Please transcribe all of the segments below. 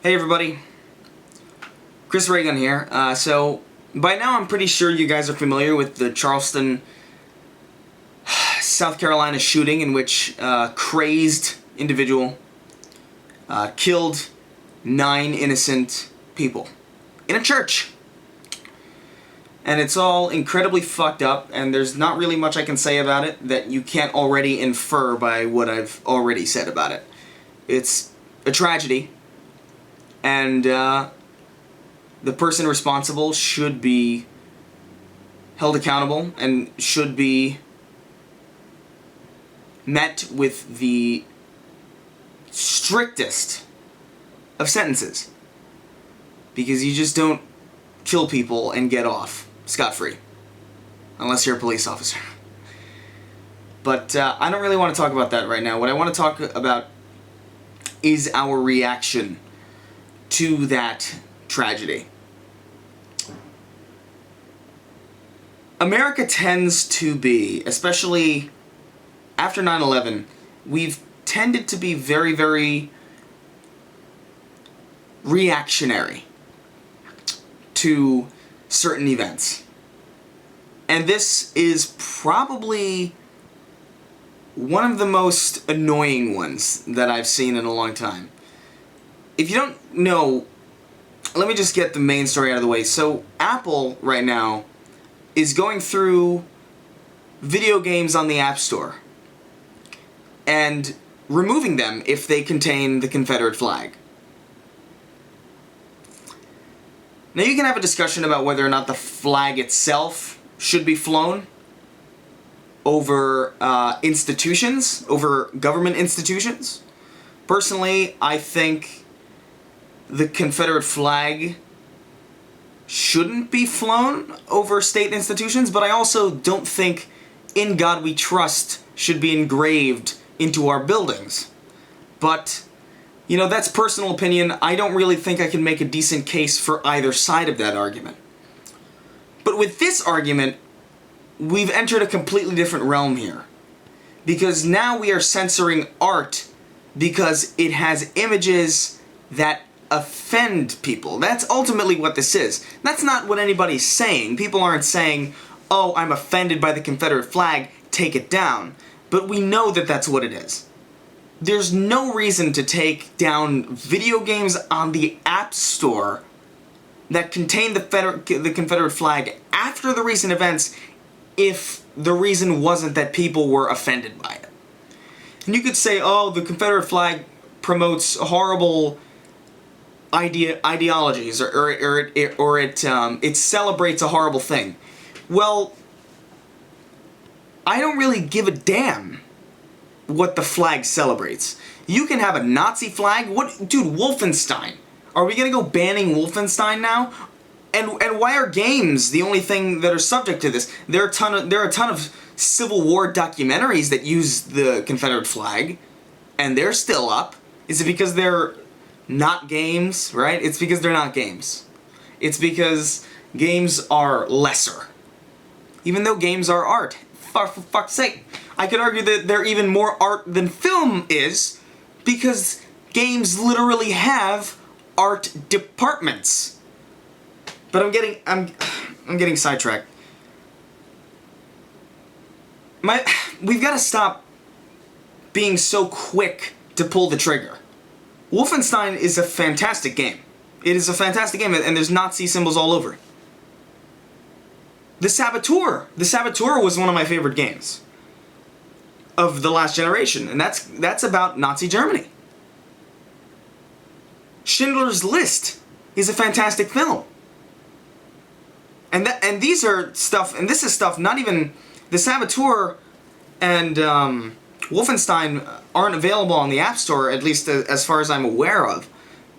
Hey everybody, Chris Reagan here. So by now I'm pretty sure you guys are familiar with the Charleston, South Carolina shooting in which a crazed individual killed 9 innocent people in a church. And it's all incredibly fucked up, and there's not really much I can say about it that you can't already infer by what I've already said about it. It's a tragedy. And the person responsible should be held accountable and should be met with the strictest of sentences. Because you just don't kill people and get off scot-free. Unless you're a police officer. But I don't really want to talk about that right now. What I want to talk about is our reaction to that tragedy. America tends to be, especially after 9/11, we've tended to be very, very reactionary to certain events. And this is probably one of the most annoying ones that I've seen in a long time. If you don't know, let me just get the main story out of the way. So Apple right now is going through video games on the App Store and removing them if they contain the Confederate flag. Now you can have a discussion about whether or not the flag itself should be flown over institutions, over government institutions. Personally, I think the Confederate flag shouldn't be flown over state institutions, but I also don't think "In God We Trust" should be engraved into our buildings. But, you know, that's personal opinion. I don't really think I can make a decent case for either side of that argument. But with this argument, we've entered a completely different realm here. Because now we are censoring art because it has images that offend people. That's ultimately what this is. That's not what anybody's saying. People aren't saying, "Oh, I'm offended by the Confederate flag, take it down." But we know that that's what it is. There's no reason to take down video games on the App Store that contain the Confederate flag after the recent events if the reason wasn't that people were offended by it. And you could say, "Oh, the Confederate flag promotes horrible ideologies, or it celebrates a horrible thing." Well, I don't really give a damn what the flag celebrates. You can have a Nazi flag. What, dude? Wolfenstein. Are we gonna go banning Wolfenstein now? And why are games the only thing that are subject to this? There are a ton of Civil War documentaries that use the Confederate flag, and they're still up. Is it because they're not games, right? It's because they're not games. It's because games are lesser. Even though games are art. For fuck's sake. I could argue that they're even more art than film is, because games literally have art departments. But I'm getting sidetracked. We've got to stop being so quick to pull the trigger. Wolfenstein is a fantastic game. It is a fantastic game, and there's Nazi symbols all over it. The Saboteur was one of my favorite games of the last generation, and that's about Nazi Germany. Schindler's List is a fantastic film. And these are stuff, and this is stuff not even the Saboteur and Wolfenstein aren't available on the App Store, at least as far as I'm aware of.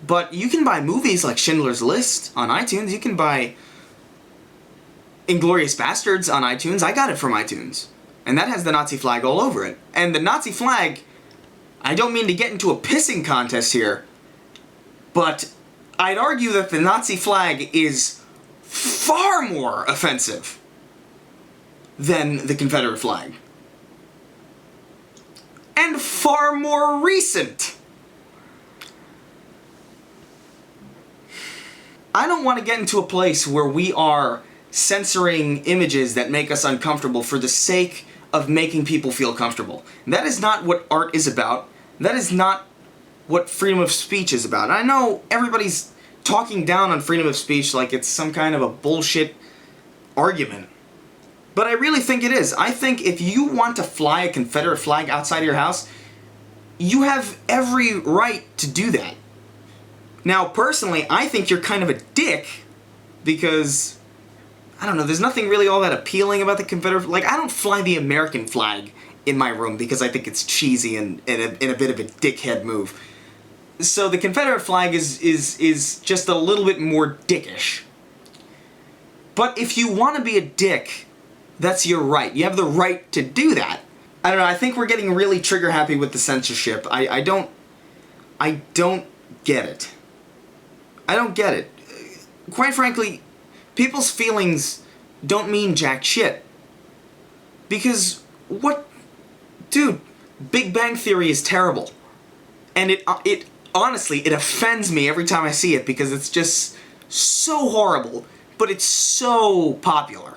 But you can buy movies like Schindler's List on iTunes. You can buy Inglourious Bastards on iTunes. I got it from iTunes. And that has the Nazi flag all over it. And the Nazi flag, I don't mean to get into a pissing contest here, but I'd argue that the Nazi flag is far more offensive than the Confederate flag. And far more recent. I don't want to get into a place where we are censoring images that make us uncomfortable for the sake of making people feel comfortable. That is not what art is about. That is not what freedom of speech is about. I know everybody's talking down on freedom of speech like it's some kind of a bullshit argument. But I really think it is. I think if you want to fly a Confederate flag outside of your house, you have every right to do that. Now, personally, I think you're kind of a dick because, I don't know, there's nothing really all that appealing about the Confederate flag. Like, I don't fly the American flag in my room because I think it's cheesy and a bit of a dickhead move. So the Confederate flag is just a little bit more dickish. But if you want to be a dick, that's your right. You have the right to do that. I don't know, I think we're getting really trigger happy with the censorship. I don't get it. I don't get it. Quite frankly, people's feelings don't mean jack shit. Because what... Dude, Big Bang Theory is terrible. And it honestly, it offends me every time I see it because it's just so horrible, but it's so popular.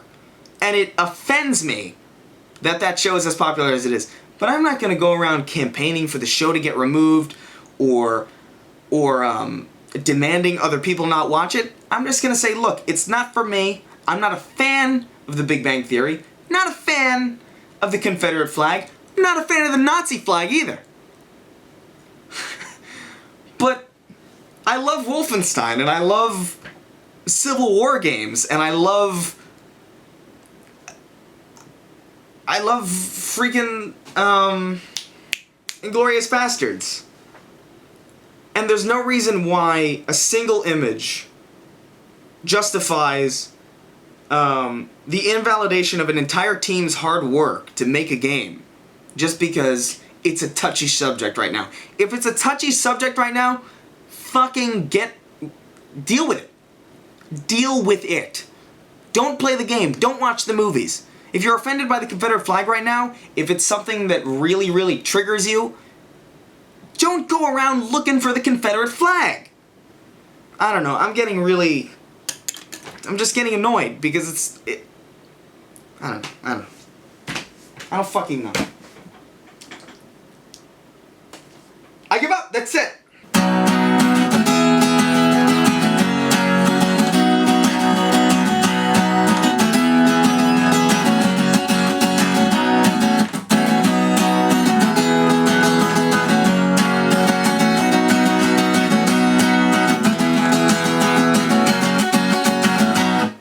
And it offends me that that show is as popular as it is. But I'm not going to go around campaigning for the show to get removed or demanding other people not watch it. I'm just going to say, look, it's not for me. I'm not a fan of the Big Bang Theory. Not a fan of the Confederate flag. Not a fan of the Nazi flag either. But I love Wolfenstein, and I love Civil War games, and I love freaking Inglourious Bastards. And there's no reason why a single image justifies the invalidation of an entire team's hard work to make a game just because it's a touchy subject right now. If it's a touchy subject right now, fucking deal with it. Deal with it. Don't play the game. Don't watch the movies. If you're offended by the Confederate flag right now, if it's something that really, really triggers you, don't go around looking for the Confederate flag. I don't know. I'm just getting annoyed because I don't know. I don't fucking know.